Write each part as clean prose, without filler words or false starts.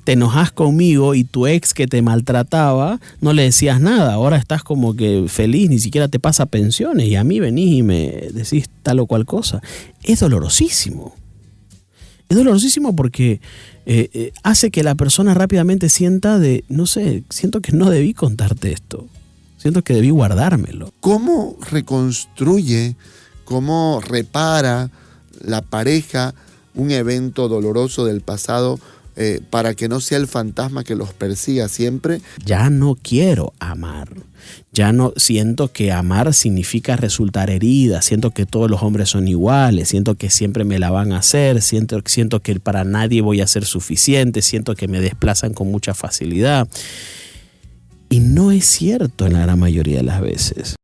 te enojas conmigo y tu ex que te maltrataba, no le decías nada. Ahora estás como que feliz, ni siquiera te pasa pensiones y a mí venís y me decís tal o cual cosa. Es dolorosísimo. Es dolorosísimo porque hace que la persona rápidamente sienta siento que no debí contarte esto. Siento que debí guardármelo. ¿Cómo reconstruye, cómo repara la pareja un evento doloroso del pasado para que no sea el fantasma que los persiga siempre? Ya no quiero amar. Ya no siento que amar significa resultar herida. Siento que todos los hombres son iguales. Siento que siempre me la van a hacer. Siento que para nadie voy a ser suficiente. Siento que me desplazan con mucha facilidad. Y no es cierto en la gran mayoría de las veces.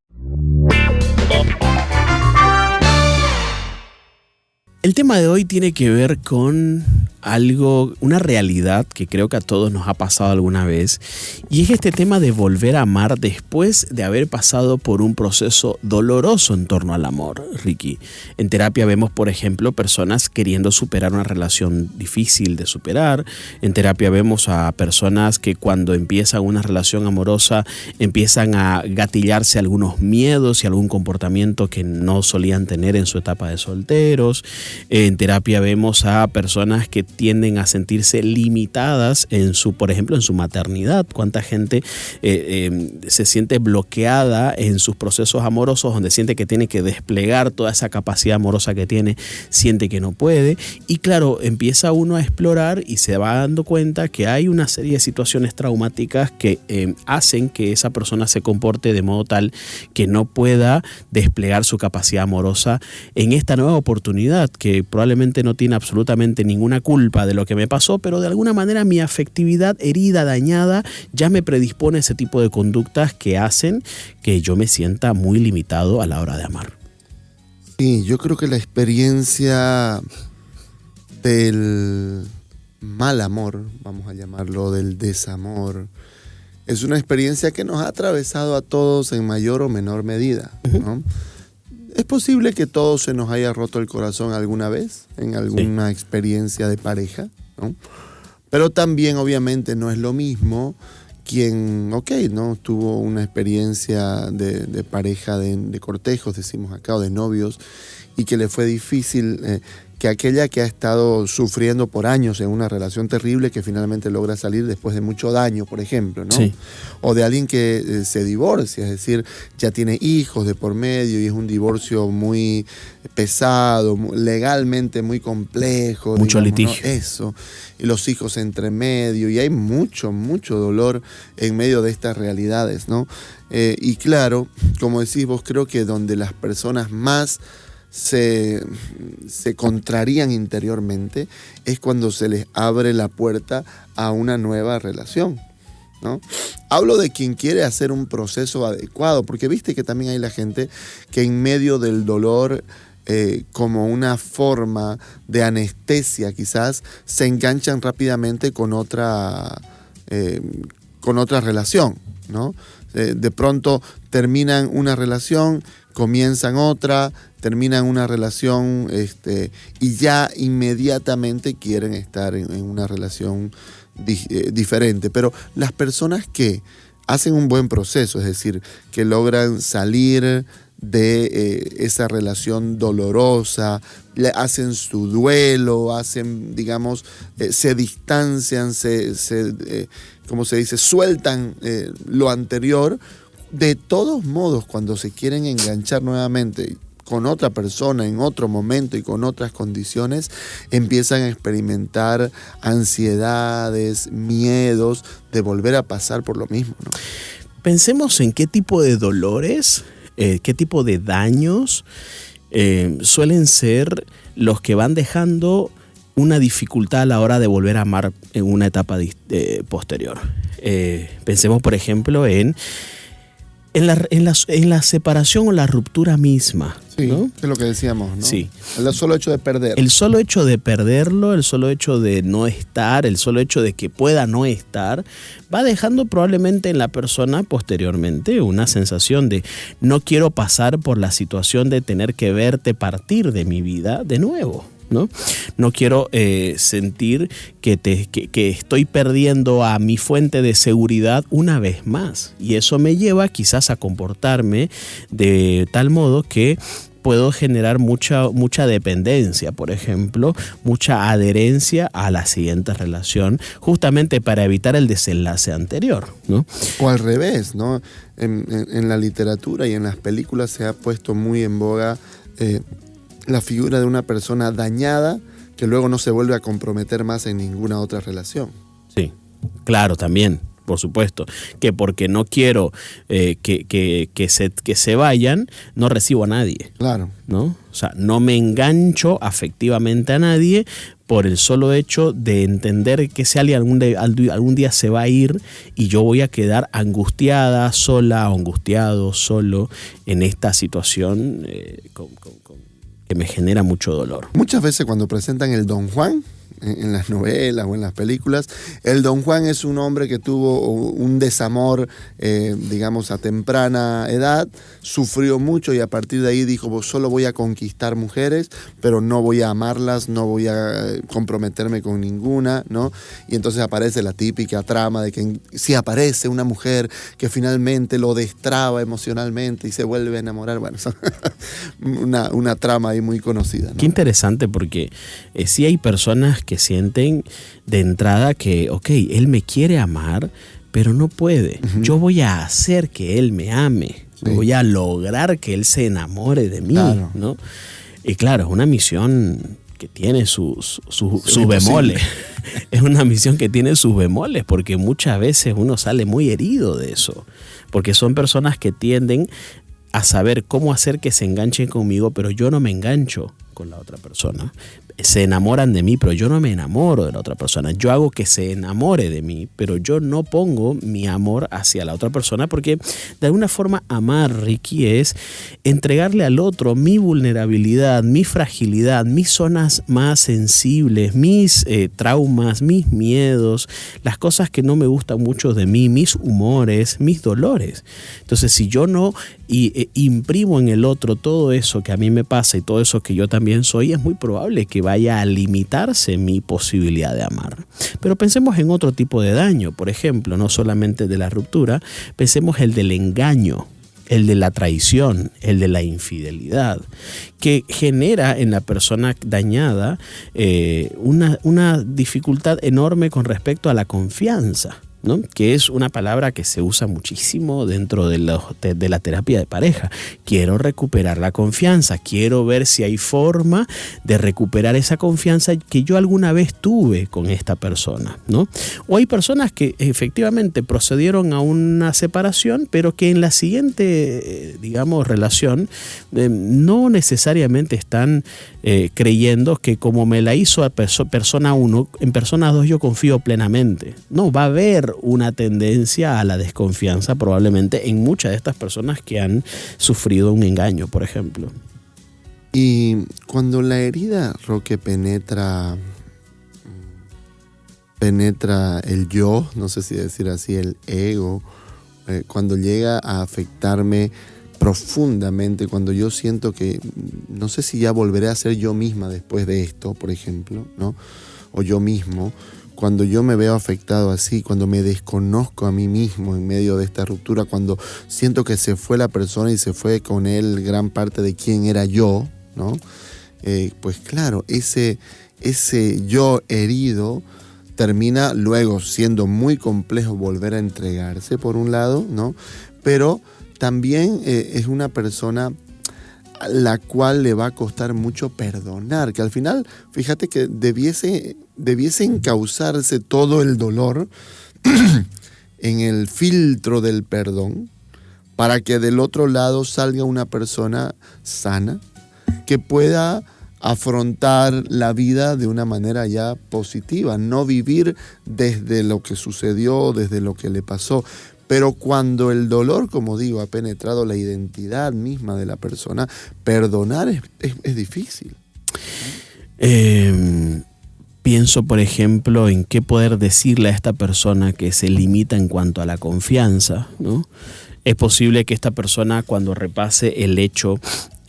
El tema de hoy tiene que ver con una realidad que creo que a todos nos ha pasado alguna vez, y es este tema de volver a amar después de haber pasado por un proceso doloroso en torno al amor, Ricky. En terapia vemos, por ejemplo, personas queriendo superar una relación difícil de superar. En terapia vemos a personas que cuando empiezan una relación amorosa empiezan a gatillarse algunos miedos y algún comportamiento que no solían tener en su etapa de solteros. En terapia vemos a personas que tienden a sentirse limitadas por ejemplo, en su maternidad. Cuánta gente se siente bloqueada en sus procesos amorosos, donde siente que tiene que desplegar toda esa capacidad amorosa que tiene, siente que no puede. Y claro, empieza uno a explorar y se va dando cuenta que hay una serie de situaciones traumáticas que hacen que esa persona se comporte de modo tal que no pueda desplegar su capacidad amorosa en esta nueva oportunidad, que probablemente no tiene absolutamente ninguna culpa de lo que me pasó, pero de alguna manera mi afectividad herida, dañada, ya me predispone a ese tipo de conductas que hacen que yo me sienta muy limitado a la hora de amar. Sí, yo creo que la experiencia del mal amor, vamos a llamarlo, del desamor, es una experiencia que nos ha atravesado a todos en mayor o menor medida, ¿no? Es posible que todos se nos haya roto el corazón alguna vez, en alguna experiencia de pareja, ¿no? Pero también, obviamente, no es lo mismo quien, ¿no? Tuvo una experiencia de pareja, de cortejos, decimos acá, o de novios, y que le fue difícil, que aquella que ha estado sufriendo por años en una relación terrible que finalmente logra salir después de mucho daño, por ejemplo, ¿no? Sí. O de alguien que se divorcia, es decir, ya tiene hijos de por medio y es un divorcio muy pesado, legalmente muy complejo. Mucho litigio. ¿no? Eso, y los hijos entre medio, y hay mucho dolor en medio de estas realidades, ¿no? Y claro, como decís vos, creo que donde las personas más se contrarían interiormente es cuando se les abre la puerta a una nueva relación, ¿no? Hablo de quien quiere hacer un proceso adecuado, porque viste que también hay la gente que en medio del dolor, como una forma de anestesia quizás, se enganchan rápidamente con otra relación, ¿no? De pronto terminan una relación, comienzan otra, terminan una relación y ya inmediatamente quieren estar en una relación diferente. Pero las personas que hacen un buen proceso, es decir, que logran salir de esa relación dolorosa, hacen su duelo, digamos, se distancian, ¿cómo se dice? Sueltan lo anterior. De todos modos, cuando se quieren enganchar nuevamente con otra persona en otro momento y con otras condiciones, empiezan a experimentar ansiedades, miedos de volver a pasar por lo mismo, ¿no? Pensemos en qué tipo de dolores, qué tipo de daños suelen ser los que van dejando una dificultad a la hora de volver a amar en una etapa posterior. Pensemos, por ejemplo, en la separación o la ruptura misma. Sí, ¿no? Es lo que decíamos, ¿no? Sí. El solo hecho de perder. El solo hecho de perderlo, el solo hecho de no estar, el solo hecho de que pueda no estar, va dejando probablemente en la persona posteriormente una sensación de no quiero pasar por la situación de tener que verte partir de mi vida de nuevo. ¿no? No quiero sentir que estoy perdiendo a mi fuente de seguridad una vez más. Y eso me lleva quizás a comportarme de tal modo que puedo generar mucha dependencia, por ejemplo, mucha adherencia a la siguiente relación, justamente para evitar el desenlace anterior, ¿no? O al revés, ¿no? En la literatura y en las películas se ha puesto muy en boga la figura de una persona dañada que luego no se vuelve a comprometer más en ninguna otra relación. Sí, claro, también. Por supuesto, que porque no quiero que se vayan, no recibo a nadie. Claro. ¿No? O sea, no me engancho afectivamente a nadie por el solo hecho de entender que ese alguien algún día se va a ir y yo voy a quedar angustiada, sola o angustiado, solo en esta situación que me genera mucho dolor. Muchas veces cuando presentan el Don Juan, en las novelas o en las películas, el Don Juan es un hombre que tuvo un desamor, digamos, a temprana edad, sufrió mucho y a partir de ahí dijo, pues solo voy a conquistar mujeres, pero no voy a amarlas, no voy a comprometerme con ninguna, ¿no? Y entonces aparece la típica trama de que si aparece una mujer que finalmente lo destraba emocionalmente y se vuelve a enamorar, bueno, una trama ahí muy conocida, ¿no? Qué interesante, porque sí hay personas que sienten de entrada que, ok, él me quiere amar, pero no puede. Uh-huh. Yo voy a hacer que él me ame. Sí. Voy a lograr que él se enamore de mí, claro, ¿no? Y claro, es una misión que tiene sus bemoles. Es una misión que tiene sus bemoles, porque muchas veces uno sale muy herido de eso. Porque son personas que tienden a saber cómo hacer que se enganchen conmigo, pero yo no me engancho con la otra persona. Se enamoran de mí, pero yo no me enamoro de la otra persona. Yo hago que se enamore de mí, pero yo no pongo mi amor hacia la otra persona, porque de alguna forma amar, Ricky, es entregarle al otro mi vulnerabilidad, mi fragilidad, mis zonas más sensibles, mis traumas, mis miedos, las cosas que no me gustan mucho de mí, mis humores, mis dolores. Entonces, si yo no imprimo en el otro todo eso que a mí me pasa y todo eso que yo también soy, es muy probable que vaya a limitarse mi posibilidad de amar. Pero pensemos en otro tipo de daño, por ejemplo, no solamente de la ruptura, pensemos el del engaño, el de la traición, el de la infidelidad, que genera en la persona dañada una dificultad enorme con respecto a la confianza, ¿no? Que es una palabra que se usa muchísimo dentro de la terapia de pareja. Quiero recuperar la confianza, quiero ver si hay forma de recuperar esa confianza que yo alguna vez tuve con esta persona, ¿no? O hay personas que efectivamente procedieron a una separación, pero que en la siguiente, digamos, relación no necesariamente están creyendo que como me la hizo a persona 1, en persona 2 yo confío plenamente. No, va a haber una tendencia a la desconfianza probablemente en muchas de estas personas que han sufrido un engaño, por ejemplo. Y cuando la herida, Roque, penetra el yo, no sé si decir así, el ego, cuando llega a afectarme profundamente, cuando yo siento que no sé si ya volveré a ser yo misma después de esto, por ejemplo, ¿no? O yo mismo, cuando yo me veo afectado así, cuando me desconozco a mí mismo en medio de esta ruptura, cuando siento que se fue la persona y se fue con él gran parte de quién era yo, ¿no? Pues claro, ese yo herido termina luego siendo muy complejo volver a entregarse, por un lado, ¿no? Pero también es una persona a la cual le va a costar mucho perdonar, que al final, fíjate que debiese encauzarse todo el dolor en el filtro del perdón, para que del otro lado salga una persona sana, que pueda afrontar la vida de una manera ya positiva, no vivir desde lo que sucedió, desde lo que le pasó. Pero cuando el dolor, como digo, ha penetrado la identidad misma de la persona, perdonar es difícil. Pienso, por ejemplo, en qué poder decirle a esta persona que se limita en cuanto a la confianza, ¿no? Es posible que esta persona, cuando repase el hecho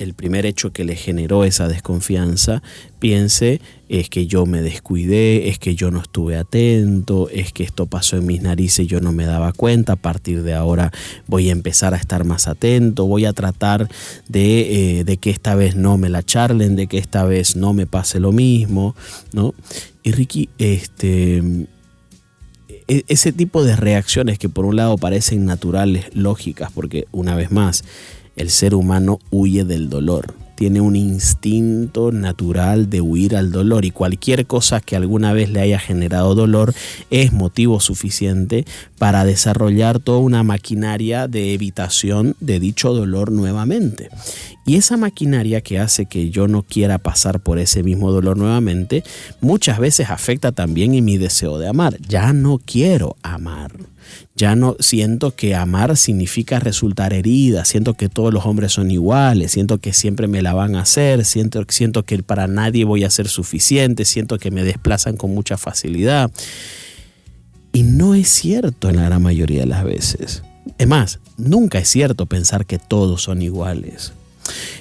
el primer hecho que le generó esa desconfianza, piense es que yo me descuidé, es que yo no estuve atento, es que esto pasó en mis narices y yo no me daba cuenta, a partir de ahora voy a empezar a estar más atento, voy a tratar de que esta vez no me la charlen, de que esta vez no me pase lo mismo, ¿no? Y Ricky, ese tipo de reacciones que por un lado parecen naturales, lógicas, porque una vez más, el ser humano huye del dolor. Tiene un instinto natural de huir al dolor y cualquier cosa que alguna vez le haya generado dolor es motivo suficiente para desarrollar toda una maquinaria de evitación de dicho dolor nuevamente. Y esa maquinaria que hace que yo no quiera pasar por ese mismo dolor nuevamente, muchas veces afecta también en mi deseo de amar. Ya no quiero amar. Ya no siento que amar significa resultar herida, siento que todos los hombres son iguales, siento que siempre me la van a hacer, siento que para nadie voy a ser suficiente, siento que me desplazan con mucha facilidad. Y no es cierto en la gran mayoría de las veces. Es más, nunca es cierto pensar que todos son iguales.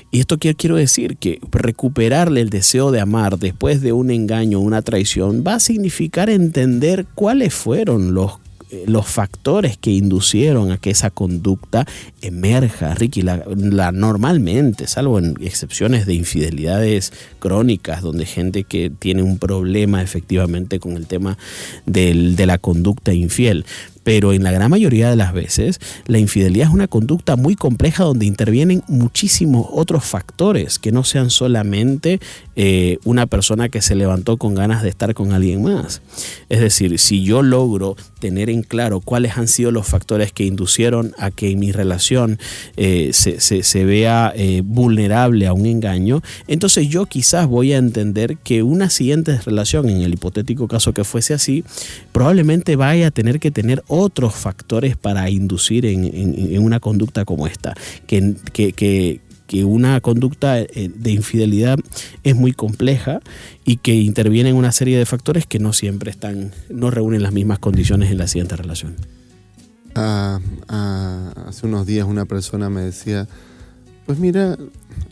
Y esto quiero decir que recuperarle el deseo de amar después de un engaño, una traición, va a significar entender cuáles fueron los factores que inducieron a que esa conducta emerja. Ricky, normalmente, salvo en excepciones de infidelidades crónicas, donde gente que tiene un problema efectivamente con el tema de la conducta infiel, pero en la gran mayoría de las veces la infidelidad es una conducta muy compleja donde intervienen muchísimos otros factores que no sean solamente una persona que se levantó con ganas de estar con alguien más. Es decir, si yo logro tener en claro cuáles han sido los factores que inducieron a que mi relación se vea vulnerable a un engaño, entonces yo quizás voy a entender que una siguiente relación, en el hipotético caso que fuese así, probablemente vaya a tener que tener otros factores para inducir en una conducta como esta, que una conducta de infidelidad es muy compleja y que intervienen una serie de factores que no siempre no reúnen las mismas condiciones en la siguiente relación. Hace unos días una persona me decía, pues mira,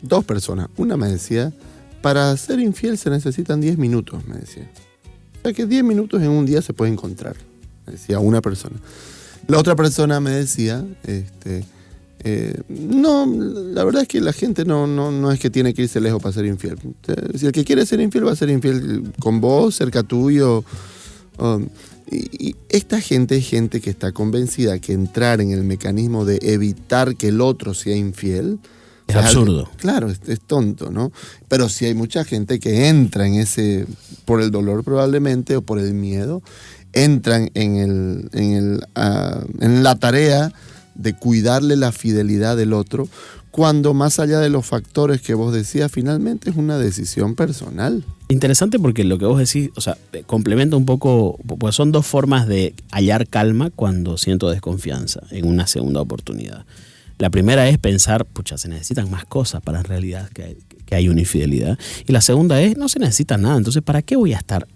dos personas, una me decía, para ser infiel se necesitan 10 minutos, me decía. O sea que 10 minutos en un día se puede encontrar, me decía una persona. La otra persona me decía, no, la verdad es que la gente no es que tiene que irse lejos para ser infiel. Si el que quiere ser infiel va a ser infiel con vos, cerca tuyo. Y esta gente es gente que está convencida que entrar en el mecanismo de evitar que el otro sea infiel es absurdo. Claro, es tonto, ¿no? Pero sí hay mucha gente que entra en ese, por el dolor probablemente o por el miedo, entran en la tarea de cuidarle la fidelidad del otro, cuando más allá de los factores que vos decías, finalmente es una decisión personal. Interesante porque lo que vos decís, o sea, complementa un poco, pues son dos formas de hallar calma cuando siento desconfianza en una segunda oportunidad. La primera es pensar, pucha, se necesitan más cosas para en realidad que hay una infidelidad. Y la segunda es, no se necesita nada, entonces ¿para qué voy a estar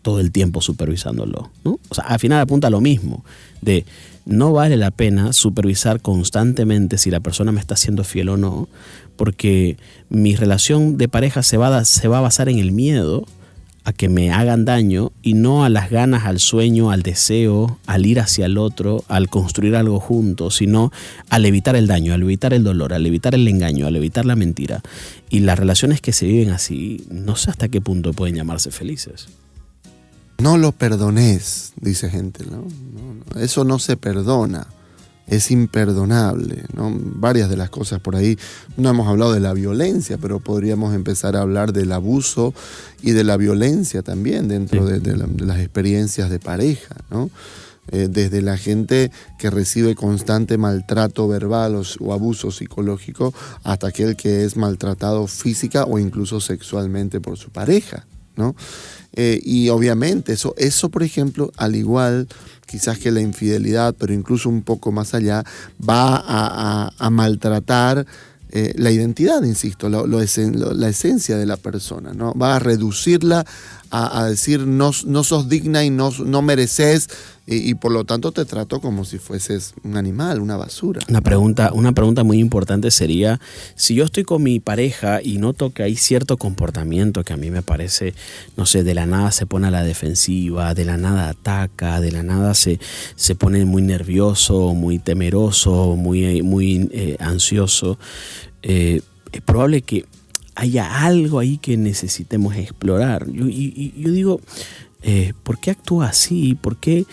todo el tiempo supervisándolo? ¿No? O sea, al final apunta a lo mismo, de no vale la pena supervisar constantemente si la persona me está siendo fiel o no, porque mi relación de pareja se va a basar en el miedo a que me hagan daño y no a las ganas, al sueño, al deseo, al ir hacia el otro, al construir algo juntos, sino al evitar el daño, al evitar el dolor, al evitar el engaño, al evitar la mentira. Y las relaciones que se viven así, no sé hasta qué punto pueden llamarse felices. No lo perdones, dice gente, ¿no? Eso no se perdona, es imperdonable, ¿no? Varias de las cosas por ahí, no hemos hablado de la violencia, pero podríamos empezar a hablar del abuso y de la violencia también dentro de las experiencias de pareja, ¿no? Desde la gente que recibe constante maltrato verbal o abuso psicológico hasta aquel que es maltratado física o incluso sexualmente por su pareja, ¿no? Y obviamente eso, por ejemplo, al igual quizás que la infidelidad, pero incluso un poco más allá, va a maltratar la identidad, insisto, la esencia de la persona, ¿no? Va a reducirla a decir no sos digna y no mereces, y por lo tanto te trato como si fueses un animal, una basura. Una pregunta muy importante sería, si yo estoy con mi pareja y noto que hay cierto comportamiento que a mí me parece, no sé, de la nada se pone a la defensiva, de la nada ataca, de la nada se pone muy nervioso, muy temeroso, muy ansioso, es probable que haya algo ahí que necesitemos explorar. Yo digo, ¿por qué actúa así? ¿Por qué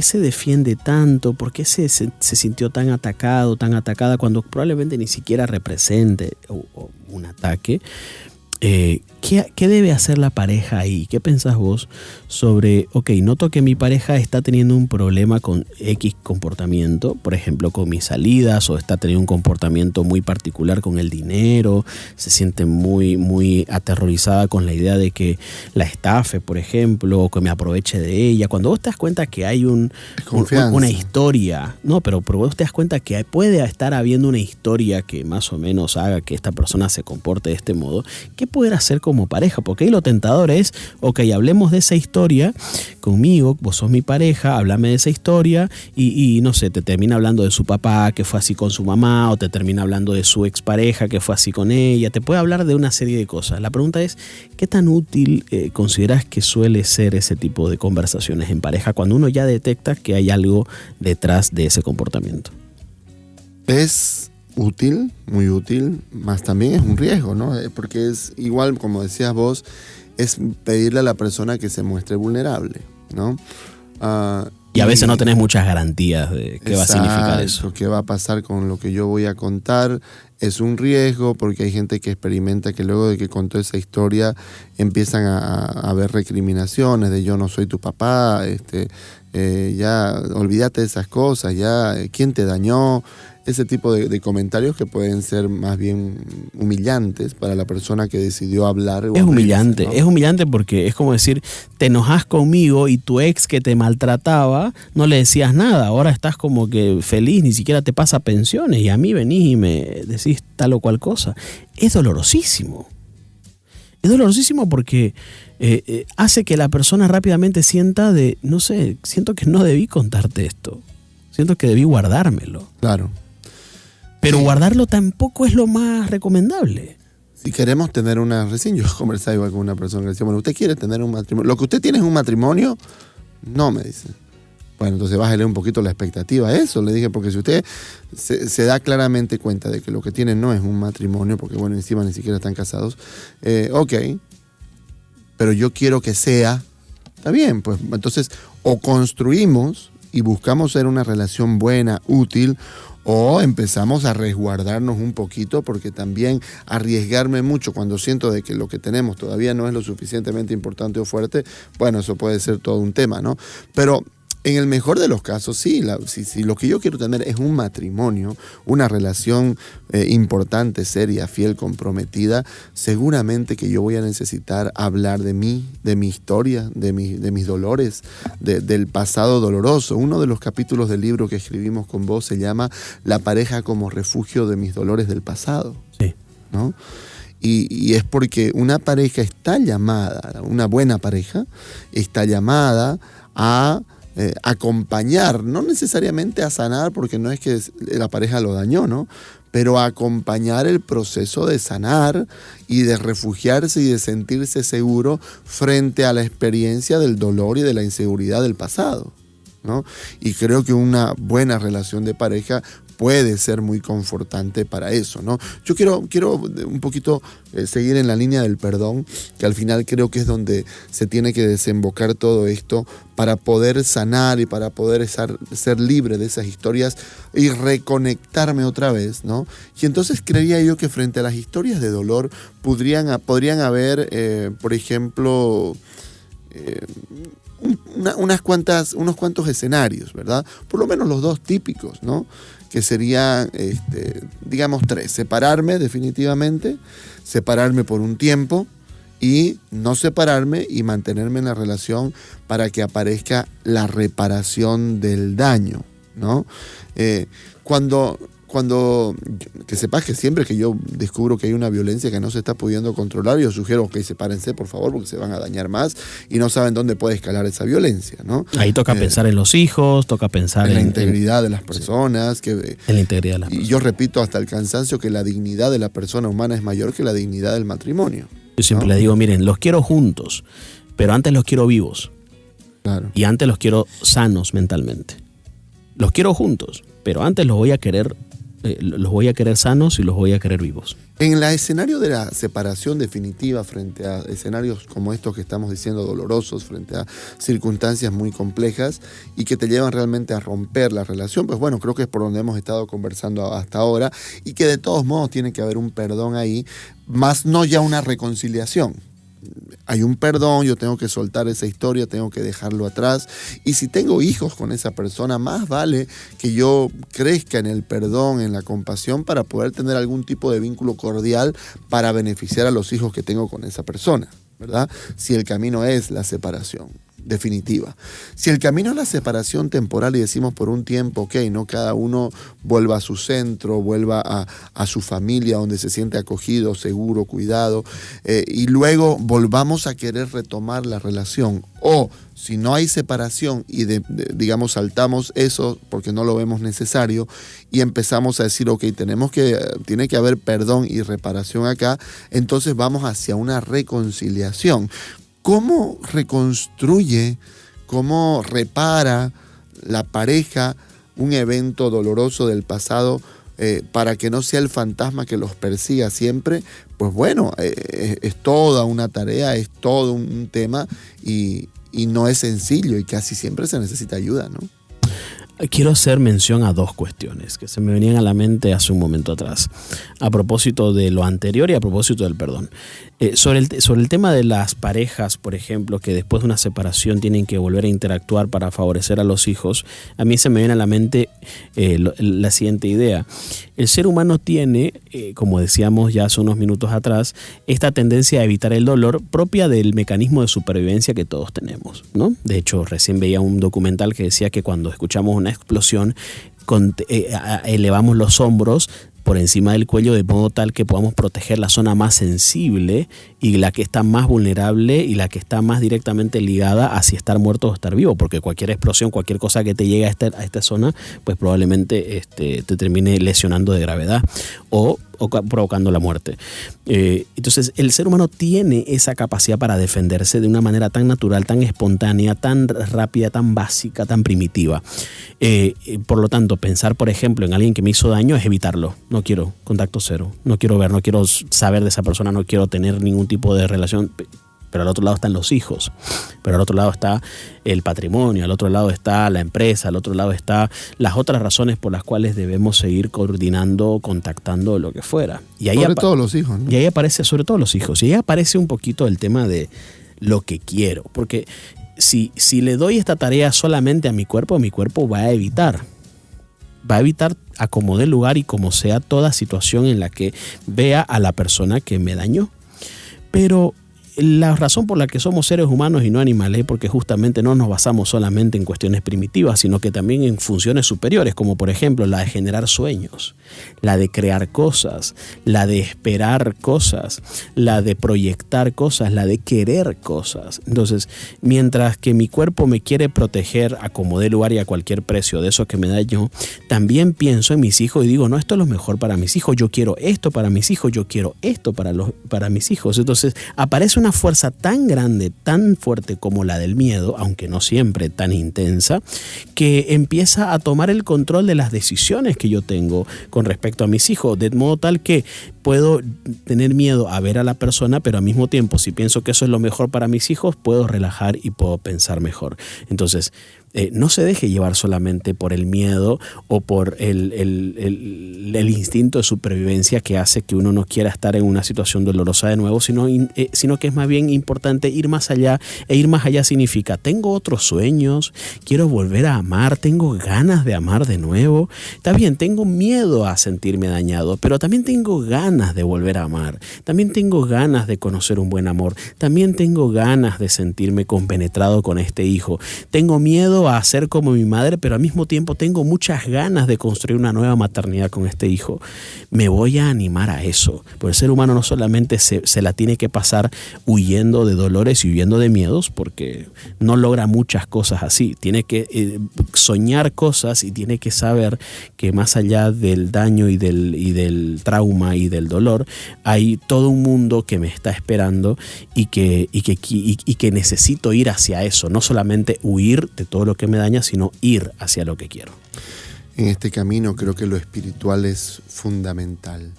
se defiende tanto? ¿Por qué se sintió tan atacado, tan atacada cuando probablemente ni siquiera represente un ataque? ¿Qué debe hacer la pareja ahí? ¿Qué pensás vos sobre, noto que mi pareja está teniendo un problema con X comportamiento, por ejemplo, con mis salidas, o está teniendo un comportamiento muy particular con el dinero, se siente muy aterrorizada con la idea de que la estafe, por ejemplo, o que me aproveche de ella? Cuando vos te das cuenta que hay una historia, pero vos te das cuenta que puede estar habiendo una historia que más o menos haga que esta persona se comporte de este modo, ¿qué poder hacer como pareja? Porque ahí lo tentador es, hablemos de esa historia conmigo, vos sos mi pareja, háblame de esa historia y no sé, te termina hablando de su papá que fue así con su mamá, o te termina hablando de su expareja que fue así con ella, te puede hablar de una serie de cosas. La pregunta es, ¿qué tan útil consideras que suele ser ese tipo de conversaciones en pareja cuando uno ya detecta que hay algo detrás de ese comportamiento? Es útil, muy útil, más también es un riesgo, ¿no? Porque es igual, como decías vos, es pedirle a la persona que se muestre vulnerable, ¿no? Y a veces no tenés muchas garantías de qué va a significar eso. ¿Qué va a pasar con lo que yo voy a contar? Es un riesgo porque hay gente que experimenta que luego de que contó esa historia empiezan a haber recriminaciones de yo no soy tu papá, ya olvídate de esas cosas, ya quién te dañó. Ese tipo de comentarios que pueden ser más bien humillantes para la persona que decidió hablar. Es humillante, ¿no? Es humillante porque es como decir, te enojas conmigo y tu ex que te maltrataba no le decías nada, ahora estás como que feliz, ni siquiera te pasa pensiones y a mí venís y me decís tal o cual cosa. Es dolorosísimo. Es dolorosísimo porque hace que la persona rápidamente sienta siento que no debí contarte esto, siento que debí guardármelo. Claro. Pero guardarlo tampoco es lo más recomendable. Si queremos tener recién yo conversaba igual con una persona que decía, bueno, ¿usted quiere tener un matrimonio? ¿Lo que usted tiene es un matrimonio? No, me dice. Bueno, entonces bájale un poquito la expectativa a eso. Le dije, porque si usted se da claramente cuenta de que lo que tiene no es un matrimonio, porque bueno, encima ni siquiera están casados, pero yo quiero que sea, está bien, pues entonces o construimos y buscamos ser una relación buena, útil, o empezamos a resguardarnos un poquito, porque también arriesgarme mucho cuando siento de que lo que tenemos todavía no es lo suficientemente importante o fuerte, bueno, eso puede ser todo un tema, ¿no? Pero en el mejor de los casos, sí, si lo que yo quiero tener es un matrimonio, una relación importante, seria, fiel, comprometida, seguramente que yo voy a necesitar hablar de mí, de mi historia, de mis dolores, del pasado doloroso. Uno de los capítulos del libro que escribimos con vos se llama La pareja como refugio de mis dolores del pasado. Sí. ¿No? Y es porque una pareja está llamada, una buena pareja, está llamada a acompañar, no necesariamente a sanar, porque no es que la pareja lo dañó, ¿no? Pero a acompañar el proceso de sanar y de refugiarse y de sentirse seguro frente a la experiencia del dolor y de la inseguridad del pasado, ¿no? Y creo que una buena relación de pareja puede ser muy confortante para eso, ¿no? Yo quiero un poquito seguir en la línea del perdón, que al final creo que es donde se tiene que desembocar todo esto para poder sanar y para poder ser libre de esas historias y reconectarme otra vez, ¿no? Y entonces creía yo que frente a las historias de dolor podrían haber, por ejemplo, unos cuantos escenarios, ¿verdad? Por lo menos los dos típicos, ¿no? Que serían, digamos, 3. Separarme definitivamente, separarme por un tiempo y no separarme y mantenerme en la relación para que aparezca la reparación del daño, ¿no? Cuando que sepas que siempre que yo descubro que hay una violencia que no se está pudiendo controlar, yo sugiero que sepárense, por favor, porque se van a dañar más y no saben dónde puede escalar esa violencia, ¿no? Ahí toca pensar en los hijos, toca pensar en la integridad de las personas. En la integridad de las personas. Y yo repito hasta el cansancio que la dignidad de la persona humana es mayor que la dignidad del matrimonio. Yo siempre les digo, miren, los quiero juntos, pero antes los quiero vivos. Claro. Y antes los quiero sanos mentalmente. Los quiero juntos, pero antes los voy a querer sanos y los voy a querer vivos. En el escenario de la separación definitiva, frente a escenarios como estos que estamos diciendo dolorosos, frente a circunstancias muy complejas y que te llevan realmente a romper la relación, pues bueno, creo que es por donde hemos estado conversando hasta ahora y que de todos modos tiene que haber un perdón ahí, más no ya una reconciliación. Hay un perdón, yo tengo que soltar esa historia, tengo que dejarlo atrás. Y si tengo hijos con esa persona, más vale que yo crezca en el perdón, en la compasión, para poder tener algún tipo de vínculo cordial para beneficiar a los hijos que tengo con esa persona, ¿verdad? Si el camino es la separación definitiva. Si el camino es la separación temporal y decimos por un tiempo, ok, no, cada uno vuelva a su centro, vuelva a su familia donde se siente acogido, seguro, cuidado, y luego volvamos a querer retomar la relación. O si no hay separación y digamos saltamos eso porque no lo vemos necesario y empezamos a decir, ok, tiene que haber perdón y reparación acá, entonces vamos hacia una reconciliación. ¿Cómo reconstruye, cómo repara la pareja un evento doloroso del pasado para que no sea el fantasma que los persiga siempre? Pues bueno, es toda una tarea, es todo un tema y no es sencillo y casi siempre se necesita ayuda, ¿no? Quiero hacer mención a dos cuestiones que se me venían a la mente hace un momento atrás, a propósito de lo anterior y a propósito del perdón. Sobre el tema de las parejas, por ejemplo, que después de una separación tienen que volver a interactuar para favorecer a los hijos, a mí se me viene a la mente la siguiente idea. El ser humano tiene, como decíamos ya hace unos minutos atrás, esta tendencia a evitar el dolor propia del mecanismo de supervivencia que todos tenemos, ¿no? De hecho, recién veía un documental que decía que cuando escuchamos una explosión, elevamos los hombros por encima del cuello de modo tal que podamos proteger la zona más sensible y la que está más vulnerable y la que está más directamente ligada a si estar muerto o estar vivo, porque cualquier explosión, cualquier cosa que te llegue a esta zona, pues probablemente te termine lesionando de gravedad o provocando la muerte. Entonces el ser humano tiene esa capacidad para defenderse de una manera tan natural, tan espontánea, tan rápida, tan básica, tan primitiva. Por lo tanto, pensar, por ejemplo, en alguien que me hizo daño es evitarlo. No quiero contacto cero, no quiero ver, no quiero saber de esa persona, no quiero tener ningún tipo de relación. Pero al otro lado están los hijos, pero al otro lado está el patrimonio, al otro lado está la empresa, al otro lado está las otras razones por las cuales debemos seguir coordinando, contactando, lo que fuera. Y ahí sobre todo los hijos, ¿no? Y ahí aparece, sobre todo los hijos, y ahí aparece un poquito el tema de lo que quiero, porque si le doy esta tarea solamente a mi cuerpo va a evitar a como dé lugar y como sea toda situación en la que vea a la persona que me dañó. Pero la razón por la que somos seres humanos y no animales es porque justamente no nos basamos solamente en cuestiones primitivas, sino que también en funciones superiores, como por ejemplo la de generar sueños, la de crear cosas, la de esperar cosas, la de proyectar cosas, la de querer cosas. Entonces, mientras que mi cuerpo me quiere proteger a como dé lugar y a cualquier precio de eso que me dañó, también pienso en mis hijos y digo, no, esto es lo mejor para mis hijos, yo quiero esto para mis hijos, yo quiero esto para mis hijos. Entonces, aparece una fuerza tan grande, tan fuerte como la del miedo, aunque no siempre tan intensa, que empieza a tomar el control de las decisiones que yo tengo con respecto a mis hijos, de modo tal que puedo tener miedo a ver a la persona, pero al mismo tiempo, si pienso que eso es lo mejor para mis hijos, puedo relajar y puedo pensar mejor. Entonces, no se deje llevar solamente por el miedo o por el instinto de supervivencia que hace que uno no quiera estar en una situación dolorosa de nuevo, sino que es más bien importante ir más allá. E ir más allá significa, tengo otros sueños, quiero volver a amar, tengo ganas de amar de nuevo. Está bien, tengo miedo a sentirme dañado, pero también tengo ganas de volver a amar. También tengo ganas de conocer un buen amor. También tengo ganas de sentirme compenetrado con este hijo. Tengo miedo miedo a ser como mi madre, pero al mismo tiempo tengo muchas ganas de construir una nueva maternidad con este hijo. Me voy a animar a eso. Porque el ser humano no solamente se la tiene que pasar huyendo de dolores y huyendo de miedos, porque no logra muchas cosas así. Tiene que soñar cosas y tiene que saber que más allá del daño y del trauma y del dolor, hay todo un mundo que me está esperando y que necesito ir hacia eso. No solamente huir de todo lo que me daña, sino ir hacia lo que quiero. En este camino creo que lo espiritual es fundamental.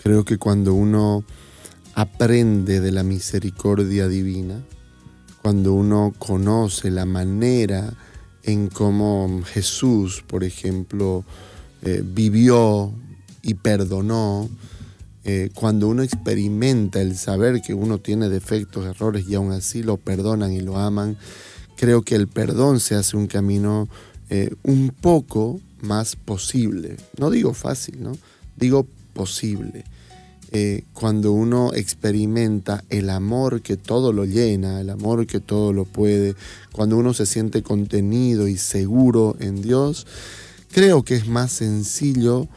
Creo que cuando uno aprende de la misericordia divina, cuando uno conoce la manera en cómo Jesús, por ejemplo, vivió y perdonó, cuando uno experimenta el saber que uno tiene defectos, errores y aún así lo perdonan y lo aman, creo que el perdón se hace un camino un poco más posible. No digo fácil, ¿no? Digo posible. Cuando uno experimenta el amor que todo lo llena, el amor que todo lo puede, cuando uno se siente contenido y seguro en Dios, creo que es más sencillo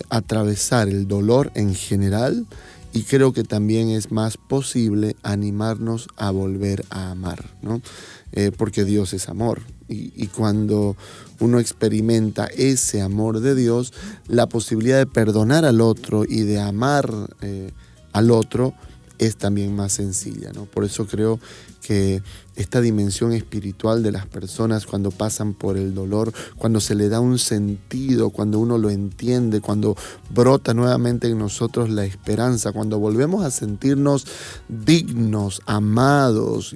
atravesar el dolor en general, y creo que también es más posible animarnos a volver a amar, ¿no? Porque Dios es amor. Y cuando uno experimenta ese amor de Dios, la posibilidad de perdonar al otro y de amar al otro es también más sencilla, ¿no? Por eso creo que esta dimensión espiritual de las personas, cuando pasan por el dolor, cuando se le da un sentido, cuando uno lo entiende, cuando brota nuevamente en nosotros la esperanza, cuando volvemos a sentirnos dignos, amados,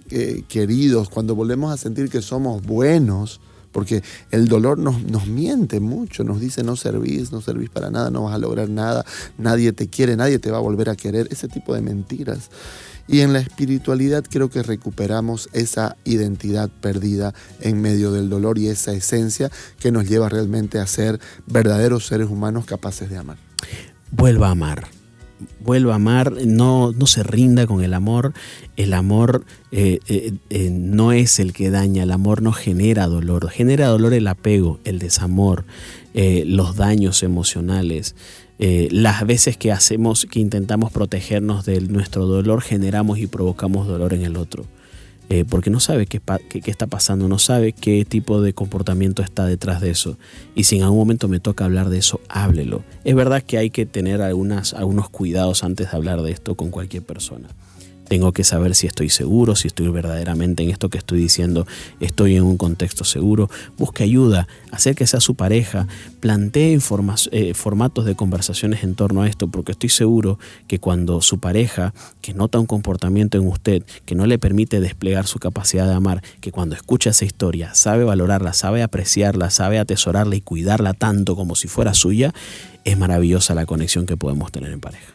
queridos, cuando volvemos a sentir que somos buenos, porque el dolor nos miente mucho, nos dice no servís para nada, no vas a lograr nada, nadie te quiere, nadie te va a volver a querer, ese tipo de mentiras. Y en la espiritualidad creo que recuperamos esa identidad perdida en medio del dolor y esa esencia que nos lleva realmente a ser verdaderos seres humanos capaces de amar. Vuelva a amar. Vuelva a amar, no se rinda con el amor. El amor no es el que daña, el amor no genera dolor el apego, el desamor, los daños emocionales. Las veces que intentamos protegernos de nuestro dolor, generamos y provocamos dolor en el otro. Porque no sabe qué está pasando, no sabe qué tipo de comportamiento está detrás de eso. Y si en algún momento me toca hablar de eso, háblelo. Es verdad que hay que tener algunos cuidados antes de hablar de esto con cualquier persona. Tengo que saber si estoy seguro, si estoy verdaderamente en esto que estoy diciendo, estoy en un contexto seguro. Busque ayuda, acérquese a su pareja, plantee formatos de conversaciones en torno a esto, porque estoy seguro que cuando su pareja, que nota un comportamiento en usted que no le permite desplegar su capacidad de amar, que cuando escucha esa historia sabe valorarla, sabe apreciarla, sabe atesorarla y cuidarla tanto como si fuera suya, es maravillosa la conexión que podemos tener en pareja.